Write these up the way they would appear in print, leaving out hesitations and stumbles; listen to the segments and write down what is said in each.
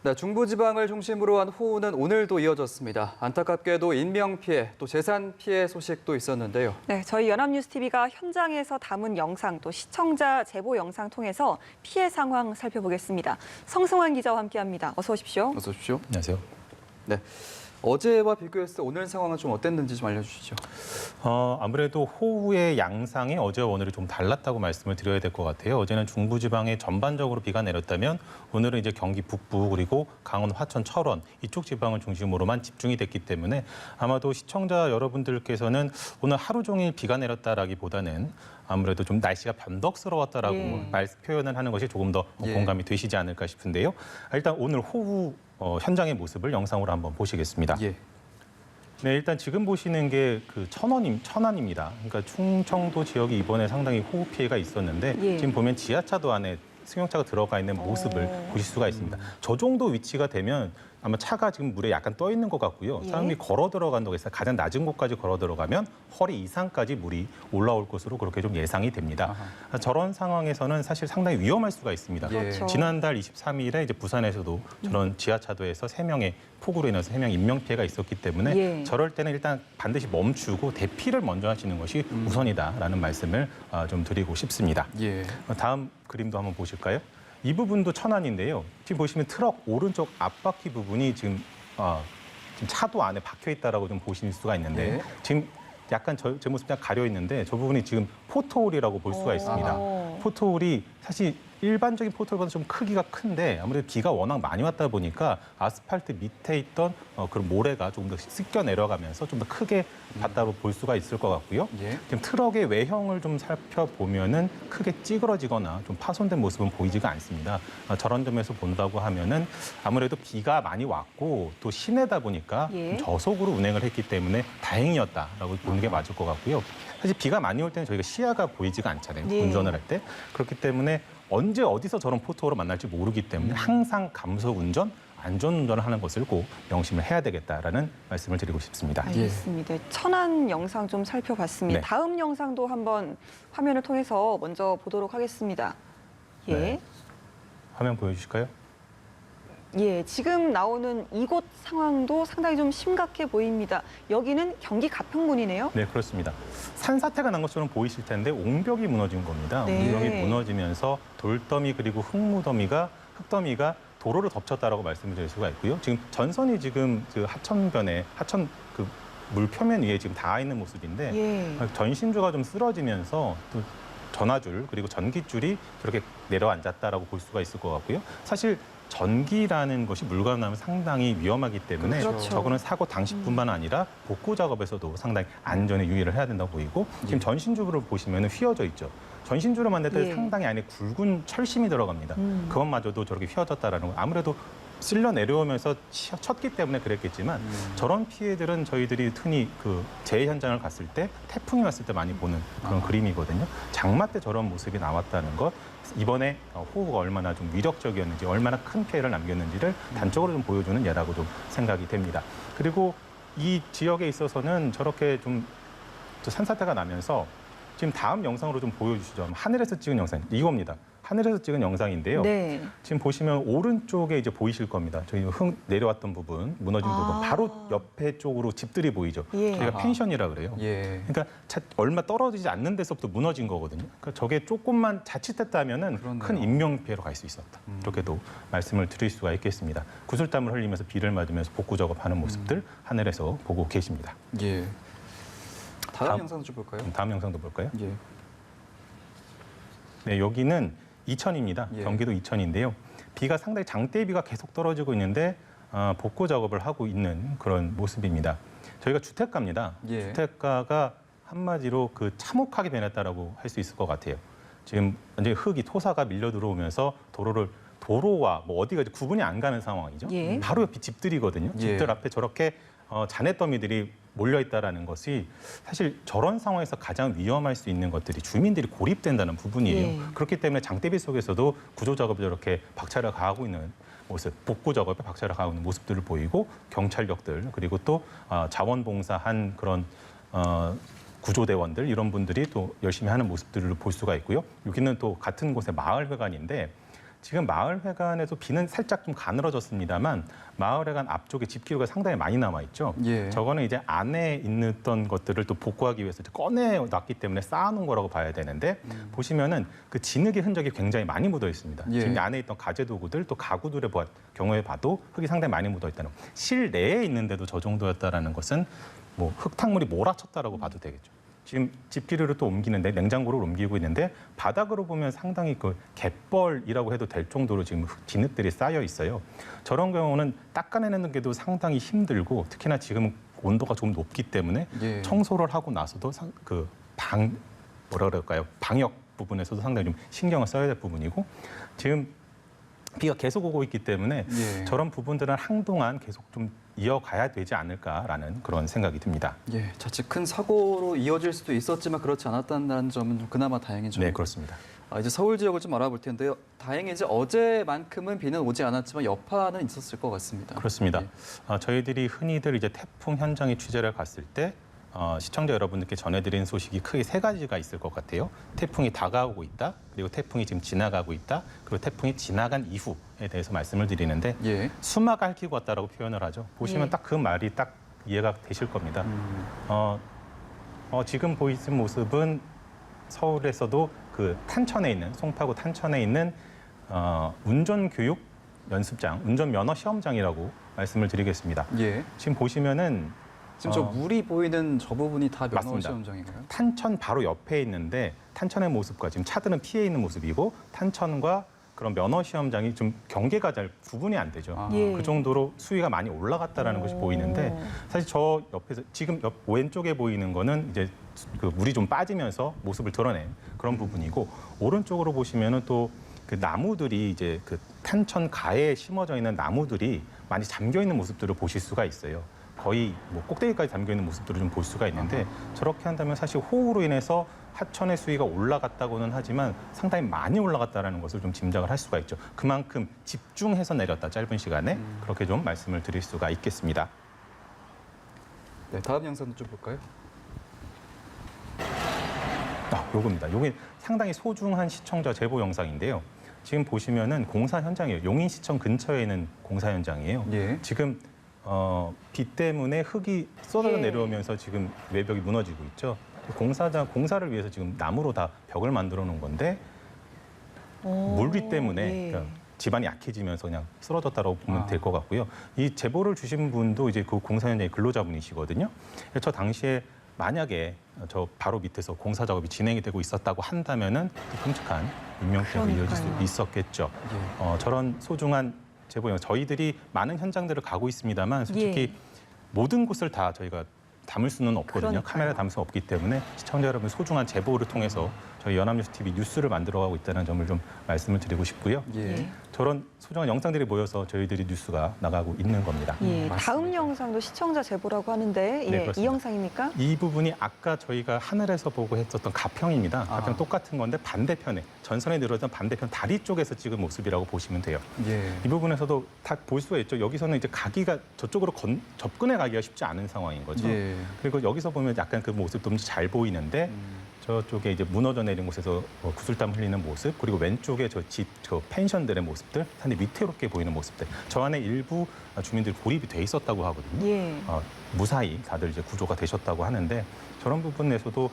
네, 중부지방을 중심으로 한 호우는 오늘도 이어졌습니다. 안타깝게도 인명피해, 또 재산 피해 소식도 있었는데요. 네, 저희 연합뉴스TV가 현장에서 담은 영상 또 시청자 제보 영상 통해서 피해 상황 살펴보겠습니다. 성승환 기자와 함께합니다. 어서 오십시오. 어서 오십시오. 안녕하세요. 네, 어제와 비교했을 때 오늘 상황은 좀 어땠는지 좀 알려주시죠. 아무래도 호우의 양상이 어제와 오늘이 좀 달랐다고 말씀을 드려야 될 것 같아요. 어제는 중부지방에 전반적으로 비가 내렸다면 오늘은 이제 경기 북부 그리고 강원, 화천, 철원 이쪽 지방을 중심으로만 집중이 됐기 때문에 아마도 시청자 여러분들께서는 오늘 하루 종일 비가 내렸다라기보다는 아무래도 좀 날씨가 변덕스러웠다라고 표현을 하는 것이 조금 더 공감이 되시지 않을까 싶은데요. 일단 오늘 호우 현장의 모습을 영상으로 한번 보시겠습니다. 예. 네, 일단 지금 보시는 게 그 천안입니다. 그러니까 충청도 지역이 이번에 상당히 호우 피해가 있었는데 지금 보면 지하차도 안에 승용차가 들어가 있는 모습을 보실 수가 있습니다. 저 정도 위치가 되면 아마 차가 지금 물에 약간 떠 있는 것 같고요. 사람이 걸어 들어간다고 해서 가장 낮은 곳까지 걸어 들어가면 허리 이상까지 물이 올라올 것으로 그렇게 좀 예상이 됩니다. 저런 상황에서는 사실 상당히 위험할 수가 있습니다. 그렇죠. 지난달 23일에 이제 부산에서도 저런 지하차도에서 3명의 폭우로 인해서 3명 인명피해가 있었기 때문에 저럴 때는 일단 반드시 멈추고 대피를 먼저 하시는 것이 우선이다라는 말씀을 좀 드리고 싶습니다. 다음 그림도 한번 보실까요? 이 부분도 천안인데요. 지금 보시면 트럭 오른쪽 앞바퀴 부분이 지금 차도 안에 박혀 있다라고 좀 보실 수가 있는데 지금 약간 제 모습 좀 가려 있는데 저 부분이 지금 포토홀이라고 볼 수가 있습니다. 포토홀이 사실 일반적인 포토홀보다 좀 크기가 큰데 아무래도 비가 워낙 많이 왔다 보니까 아스팔트 밑에 있던 그런 모래가 조금 더 씻겨 내려가면서 좀 더 크게 봤다고 볼 수가 있을 것 같고요. 지금 트럭의 외형을 좀 살펴보면은 크게 찌그러지거나 좀 파손된 모습은 보이지가 않습니다. 저런 점에서 본다고 하면은 아무래도 비가 많이 왔고 또 시내다 보니까 좀 저속으로 운행을 했기 때문에 다행이었다라고 보는 게 맞을 것 같고요. 사실 비가 많이 올 때는 저희가 시야가 보이지가 않잖아요. 운전을 할 때. 그렇기 때문에 언제 어디서 저런 포토홀을 만날지 모르기 때문에 항상 감속 운전, 안전 운전을 하는 것을 꼭 명심을 해야 되겠다라는 말씀을 드리고 싶습니다. 알겠습니다. 천안 영상 좀 살펴봤습니다. 다음 영상도 한번 화면을 통해서 먼저 보도록 하겠습니다. 화면 보여주실까요? 지금 나오는 이곳 상황도 상당히 좀 심각해 보입니다. 여기는 경기 가평군이네요. 네, 그렇습니다. 산사태가 난 것처럼 보이실 텐데 옹벽이 무너진 겁니다. 옹벽이 무너지면서 돌더미 그리고 흙더미가 도로를 덮쳤다라고 말씀을 드릴 수가 있고요. 지금 전선이 지금 그 하천 그 물 표면 위에 지금 닿아 있는 모습인데 전신주가 좀 쓰러지면서 또 전화줄 그리고 전기줄이 저렇게 내려앉았다라고 볼 수가 있을 것 같고요. 사실 전기라는 것이 물과 만나면 상당히 위험하기 때문에 저거는 사고 당시뿐만 아니라 복구 작업에서도 상당히 안전에 유의를 해야 된다고 보이고 지금 전신주를 보시면 휘어져 있죠. 전신주를 만들 때 상당히 안에 굵은 철심이 들어갑니다. 그것마저도 저렇게 휘어졌다라는 거 아무래도 쓸려 내려오면서 쳤기 때문에 그랬겠지만 저런 피해들은 저희들이 흔히 그 재해 현장을 갔을 때 태풍이 왔을 때 많이 보는 그런 그림이거든요. 장마 때 저런 모습이 나왔다는 것 이번에 호우가 얼마나 좀 위력적이었는지 얼마나 큰 피해를 남겼는지를 단적으로 좀 보여주는 예라고 좀 생각이 됩니다. 그리고 이 지역에 있어서는 저렇게 좀 산사태가 나면서 지금 다음 영상으로 좀 보여주시죠. 하늘에서 찍은 영상 이겁니다. 하늘에서 찍은 영상인데요. 지금 보시면 오른쪽에 이제 보이실 겁니다. 저희 흙 내려왔던 부분, 무너진 부분, 바로 옆에 쪽으로 집들이 보이죠. 저희가 펜션이라 그래요. 그러니까 얼마 떨어지지 않는 데서부터 무너진 거거든요. 그러니까 저게 조금만 자칫했다면은 큰 인명 피해로 갈 수 있었다. 이렇게도 말씀을 드릴 수가 있겠습니다. 구슬땀을 흘리면서 비를 맞으면서 복구 작업하는 모습들 하늘에서 보고 계십니다. 다음 영상도 좀 볼까요? 다음 영상도 볼까요? 네, 여기는 이천입니다. 경기도 이천인데요. 비가 상당히 장대비가 계속 떨어지고 있는데 복구 작업을 하고 있는 그런 모습입니다. 저희가 주택가입니다. 주택가가 한마디로 그 참혹하게 변했다라고 할 수 있을 것 같아요. 지금 완전히 흙이 토사가 밀려 들어오면서 도로와 뭐 어디가 구분이 안 가는 상황이죠. 바로 옆이 집들이거든요. 집들 앞에 저렇게 잔해더미들이 몰려 있다라는 것이 사실 저런 상황에서 가장 위험할 수 있는 것들이 주민들이 고립된다는 부분이에요. 그렇기 때문에 장대비 속에서도 구조 작업을 저렇게 박차를 가하고 있는 모습, 복구 작업에 박차를 가하고 있는 모습들을 보이고 경찰력들 그리고 또 자원봉사한 그런 구조대원들 이런 분들이 또 열심히 하는 모습들을 볼 수가 있고요. 여기는 또 같은 곳의 마을회관인데 지금 마을회관에도 비는 살짝 좀 가늘어졌습니다만 마을회관 앞쪽에 집기류가 상당히 많이 남아 있죠. 예. 저거는 이제 안에 있는 것들을 또 복구하기 위해서 꺼내 놨기 때문에 쌓아놓은 거라고 봐야 되는데 보시면은 그 진흙의 흔적이 굉장히 많이 묻어 있습니다. 예. 지금 안에 있던 가재 도구들 또 가구들의 경우에 봐도 흙이 상당히 많이 묻어 있다는 거. 실내에 있는데도 저 정도였다라는 것은 뭐 흙탕물이 몰아쳤다라고 봐도 되겠죠. 지금 집기류를 또 옮기는데 냉장고를 옮기고 있는데 바닥으로 보면 상당히 그 갯벌이라고 해도 될 정도로 지금 진흙들이 쌓여 있어요. 저런 경우는 닦아내는 게도 상당히 힘들고 특히나 지금 온도가 좀 높기 때문에 예. 청소를 하고 나서도 뭐라 그럴까요? 방역 부분에서도 상당히 좀 신경을 써야 될 부분이고 지금 비가 계속 오고 있기 때문에 예. 저런 부분들은 한동안 계속 좀 이어가야 되지 않을까라는 그런 생각이 듭니다. 예, 자칫 큰 사고로 이어질 수도 있었지만 그렇지 않았다는 점은 좀 그나마 다행이죠. 네, 그렇습니다. 이제 서울 지역을 좀 알아볼 텐데요. 다행히 이제 어제만큼은 비는 오지 않았지만 여파는 있었을 것 같습니다. 그렇습니다. 예. 저희들이 흔히들 이제 태풍 현장에 취재를 갔을 때 시청자 여러분들께 전해드린 소식이 크게 세 가지가 있을 것 같아요. 태풍이 다가오고 있다, 그리고 태풍이 지금 지나가고 있다, 그리고 태풍이 지나간 이후에 대해서 말씀을 드리는데 예. 수마가 핥히고 왔다라고 표현을 하죠. 보시면 예. 딱 그 말이 딱 이해가 되실 겁니다. 지금 보이는 모습은 서울에서도 그 탄천에 있는 송파구 탄천에 있는 운전교육 연습장, 운전면허 시험장이라고 말씀을 드리겠습니다. 예. 지금 보시면은 지금 저 물이 보이는 저 부분이 다 면허 맞습니다. 시험장인가요? 탄천 바로 옆에 있는데 탄천의 모습과 지금 차들은 피해 있는 모습이고 탄천과 그런 면허 시험장이 좀 경계가 잘 구분이 안 되죠. 아. 예. 그 정도로 수위가 많이 올라갔다라는 것이 보이는데 사실 저 옆에서 지금 왼쪽에 보이는 거는 이제 그 물이 좀 빠지면서 모습을 드러낸 그런 부분이고 오른쪽으로 보시면은 또 그 나무들이 이제 그 탄천 가에 심어져 있는 나무들이 많이 잠겨 있는 모습들을 보실 수가 있어요. 거의 뭐 꼭대기까지 담겨 있는 모습들을 좀 볼 수가 있는데 저렇게 한다면 사실 호우로 인해서 하천의 수위가 올라갔다고는 하지만 상당히 많이 올라갔다는 것을 좀 짐작을 할 수가 있죠. 그만큼 집중해서 내렸다, 짧은 시간에. 그렇게 좀 말씀을 드릴 수가 있겠습니다. 네, 다음 영상도 좀 볼까요? 요겁니다. 요게 상당히 소중한 시청자 제보 영상인데요. 지금 보시면은 공사 현장이에요. 용인시청 근처에 있는 공사 현장이에요. 예. 지금 비 때문에 흙이 쏟아져 예. 내려오면서 지금 외벽이 무너지고 있죠. 공사를 위해서 지금 나무로 다 벽을 만들어 놓은 건데 물비 때문에 예. 그러니까 집안이 약해지면서 그냥 쓰러졌다고 보면 아. 될 것 같고요. 이 제보를 주신 분도 이제 그 공사 현장의 근로자분이시거든요. 저 당시에 만약에 저 바로 밑에서 공사 작업이 진행이 되고 있었다고 한다면은 또 끔찍한 인명피해가 이어질 수 그러니까요. 있었겠죠. 예. 저런 소중한 제보요. 저희들이 많은 현장들을 가고 있습니다만 솔직히 예. 모든 곳을 다 저희가 담을 수는 없거든요. 그러니까요. 카메라에 담을 수 없기 때문에 시청자 여러분 소중한 제보를 통해서 저희 연합뉴스 TV 뉴스를 만들어가고 있다는 점을 좀 말씀을 드리고 싶고요. 예. 예. 저런 소중한 영상들이 모여서 저희들이 뉴스가 나가고 있는 겁니다. 예, 맞습니다. 다음 영상도 시청자 제보라고 하는데 예, 그렇습니다. 이 영상입니까? 이 부분이 아까 저희가 하늘에서 보고 했었던 가평입니다. 가평 아. 똑같은 건데 반대편에 전선에 늘어졌던 반대편 다리 쪽에서 찍은 모습이라고 보시면 돼요. 예. 이 부분에서도 다 볼 수가 있죠. 여기서는 이제 가기가 저쪽으로 접근해 가기가 쉽지 않은 상황인 거죠. 예. 그리고 여기서 보면 약간 그 모습도 좀 잘 보이는데 저쪽에 이제 무너져 내린 곳에서 구슬땀 흘리는 모습, 그리고 왼쪽에 저 펜션들의 모습들, 산이 위태롭게 보이는 모습들. 저 안에 일부 주민들이 고립이 돼 있었다고 하거든요. 예. 무사히 다들 이제 구조가 되셨다고 하는데 저런 부분에서도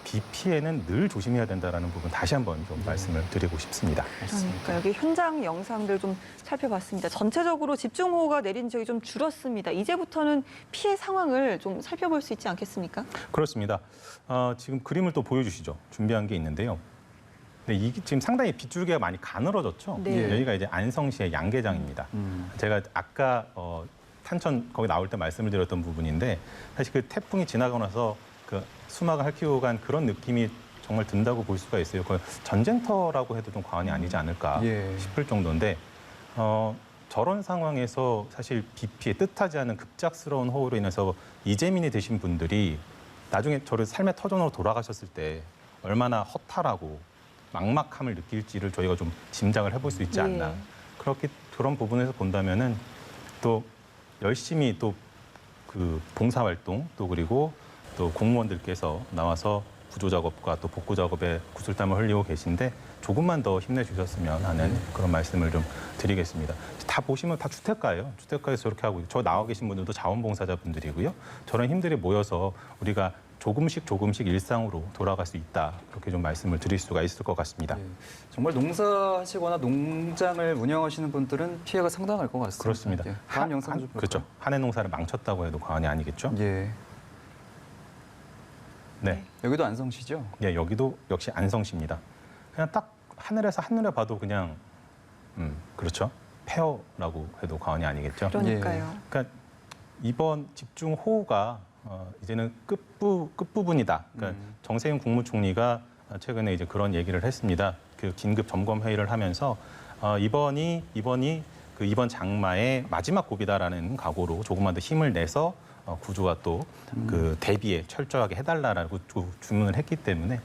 비 피해는 늘 조심해야 된다라는 부분 다시 한번 좀 말씀을 드리고 싶습니다. 그러니까 여기 현장 영상들 좀 살펴봤습니다. 전체적으로 집중호우가 내린 지역이 좀 줄었습니다. 이제부터는 피해 상황을 좀 살펴볼 수 있지 않겠습니까? 그렇습니다. 지금 그림을 또 보여주시죠. 준비한 게 있는데요. 네, 이게 지금 상당히 빗줄기가 많이 가늘어졌죠. 네. 여기가 이제 안성시의 양계장입니다. 제가 아까 탄천 거기 나올 때 말씀을 드렸던 부분인데 사실 그 태풍이 지나고 나서 그 수마가 핥히고 간 그런 느낌이 정말 든다고 볼 수가 있어요. 그 전쟁터라고 해도 좀 과언이 아니지 않을까 예. 싶을 정도인데 저런 상황에서 사실 비 피해 뜻하지 않은 급작스러운 호우로 인해서 이재민이 되신 분들이 나중에 저를 삶의 터전으로 돌아가셨을 때 얼마나 허탈하고 막막함을 느낄지를 저희가 좀 짐작을 해볼 수 있지 않나. 예. 그런 부분에서 본다면은 또 열심히 또 그 봉사활동 또 그리고 또 공무원들께서 나와서 구조 작업과 또 복구 작업에 구슬땀을 흘리고 계신데 조금만 더 힘내주셨으면 하는 그런 말씀을 좀 드리겠습니다. 다 보시면 다 주택가예요. 주택가에서 이렇게 하고 저 나와 계신 분들도 자원봉사자분들이고요. 저런 힘들이 모여서 우리가 조금씩 일상으로 돌아갈 수 있다. 그렇게 좀 말씀을 드릴 수가 있을 것 같습니다. 예. 정말 농사하시거나 농장을 운영하시는 분들은 피해가 상당할 것 같습니다. 그렇습니다. 예. 다음 영상 좀 볼까요? 그렇죠. 한해 농사를 망쳤다고 해도 과언이 아니겠죠. 예. 네. 여기도 안성시죠? 예, 여기도 역시 안성시입니다. 그냥 딱 하늘에서 한눈에 봐도 그냥 그렇죠. 폐허라고 해도 과언이 아니겠죠. 그러니까요. 그러니까 이번 집중호우가 이제는 끝부분이다. 그러니까 정세윤 국무총리가 최근에 이제 그런 얘기를 했습니다. 그 긴급 점검 회의를 하면서 이번이 그 이번 장마의 마지막 고비다라는 각오로 조금만 더 힘을 내서 구조가 또 그 대비에 철저하게 해달라라고 주문을 했기 때문에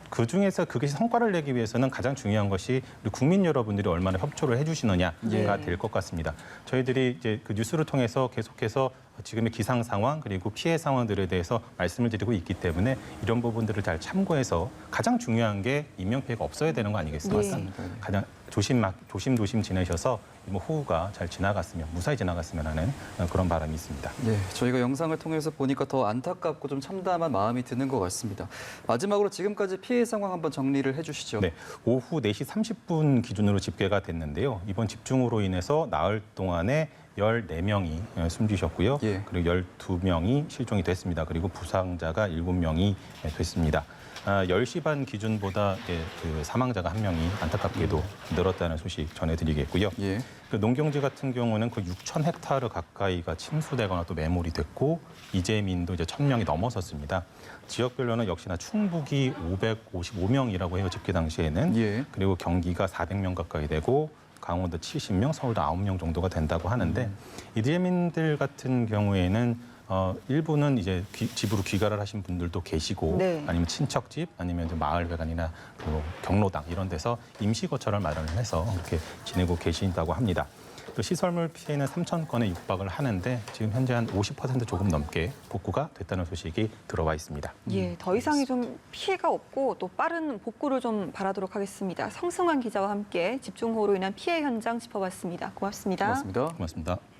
그 중에서 그게 성과를 내기 위해서는 가장 중요한 것이 우리 국민 여러분들이 얼마나 협조를 해주시느냐가 예. 될 것 같습니다. 저희들이 이제 그 뉴스를 통해서 계속해서 지금의 기상 상황 그리고 피해 상황들에 대해서 말씀을 드리고 있기 때문에 이런 부분들을 잘 참고해서 가장 중요한 게 인명 피해가 없어야 되는 거 아니겠습니까? 네. 가장 조심 지내셔서 뭐 호우가 잘 지나갔으면 무사히 지나갔으면 하는 그런 바람이 있습니다. 네, 저희가 영상을 통해서 보니까 더 안타깝고 좀 참담한 마음이 드는 것 같습니다. 마지막으로 지금까지 피해 상황 한번 정리를 해주시죠. 네, 오후 4시 30분 기준으로 집계가 됐는데요. 이번 집중으로 인해서 나흘 동안에 14명이 숨지셨고요. 예. 그리고 12명이 실종이 됐습니다. 그리고 부상자가 7명이 됐습니다. 10시 반 기준보다 그 사망자가 1명이 안타깝게도 늘었다는 소식 전해드리겠고요. 예. 그 농경지 같은 경우는 그 6천 헥타르 가까이가 침수되거나 또 매몰이 됐고 이재민도 이제 1,000명이 넘어섰습니다. 지역별로는 역시나 충북이 555명이라고 해요. 집계 당시에는. 예. 그리고 경기가 400명 가까이 되고 강원도 70명, 서울도 9명 정도가 된다고 하는데 이재민들 같은 경우에는 일부는 이제 집으로 귀가를 하신 분들도 계시고 네. 아니면 친척집 아니면 이제 마을회관이나 그 경로당 이런 데서 임시거처를 마련을 해서 이렇게 지내고 계신다고 합니다. 또 시설물 피해는 3,000건에 육박을 하는데 지금 현재 한 50% 조금 넘게 복구가 됐다는 소식이 들어와 있습니다. 예, 더 이상의 좀 피해가 없고 또 빠른 복구를 좀 바라도록 하겠습니다. 성승환 기자와 함께 집중호우로 인한 피해 현장 짚어봤습니다. 고맙습니다. 고맙습니다. 고맙습니다.